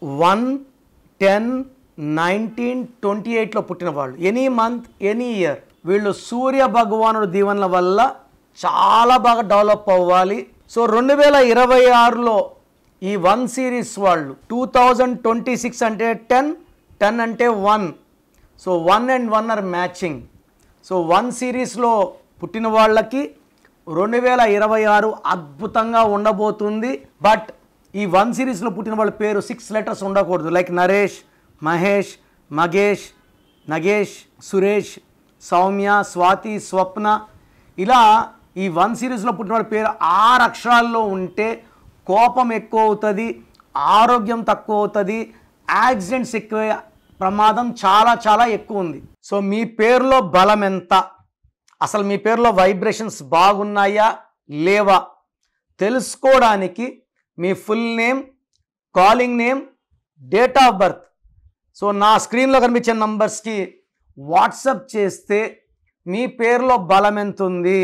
1/10/1928లో పుట్టిన వాళ్ళు, any month any year, వీళ్ళు సూర్య భగవానుడు దీవెనల వల్ల చాలా బాగా డెవలప్ అవ్వాలి. సో 2026లో ఈ 1 సిరీస్ వాళ్ళు 2026 అంటే 10, 10 అంటే 1, so 1 and 1 are matching. So 1 సిరీస్లో పుట్టిన వాళ్ళకి 2026 అద్భుతంగా ఉండబోతుంది. బట్ ఈ 1 సిరీస్లో పుట్టిన వాళ్ళ పేరు 6 లెటర్స్ ఉండకూడదు. లైక్ నరేష్, మహేష్, మగేష్, నగేష్, సురేష్, సౌమ్య, స్వాతి, స్వప్న, ఇలా ఈ 1 సిరీస్లో పుట్టిన వాళ్ళ పేరు 6 అక్షరాల్లో ఉంటే కోపం ఎక్కువ అవుతుంది, ఆరోగ్యం తక్కువ అవుతుంది, యాక్సిడెంట్స్ ఎక్కువ, ప్రమాదం చాలా చాలా ఎక్కువ ఉంది. సో మీ పేరులో బలం ఎంత, అసలు మీ పేరులో వైబ్రేషన్స్ బాగున్నాయా లేవా తెలుసుకోవడానికి మీ full name, calling name, date of birth, so నా స్క్రీన్లో కనిపించే నంబర్స్కి వాట్సప్ చేస్తే మీ పేరులో బలం ఎంత ఉంది,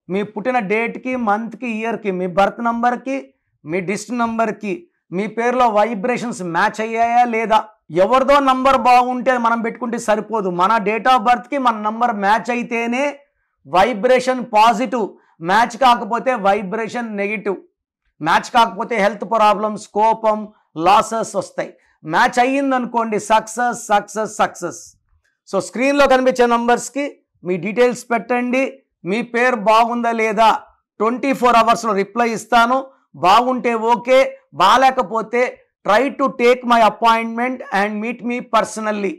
మీ పుట్టిన డేట్కి, మంత్కి, ఇయర్కి, మీ బర్త్ నంబర్కి, మీ డిస్ట్రిక్ట్ నంబర్కి మీ పేరులో వైబ్రేషన్స్ మ్యాచ్ అయ్యాయా లేదా. ఎవరిదో నంబర్ బాగుంటే అది మనం పెట్టుకుంటే సరిపోదు, మన డేట్ ఆఫ్ బర్త్కి మన నంబర్ మ్యాచ్ అయితేనే వైబ్రేషన్ పాజిటివ్, మ్యాచ్ కాకపోతే వైబ్రేషన్ నెగిటివ్. మ్యాచ్ కాకపోతే హెల్త్ ప్రాబ్లమ్స్, కోపం, లాసెస్ వస్తాయి. మ్యాచ్ అయ్యిందనుకోండి సక్సెస్ సక్సెస్ సక్సెస్. సో స్క్రీన్లో కనిపించే నంబర్స్కి మీ డీటెయిల్స్ పెట్టండి. మీ పేరు బాగుందా లేదా 24 అవర్స్లో రిప్లై ఇస్తాను. బాగుంటే ఓకే, బాగాలేకపోతే try to take my appointment and meet me personally.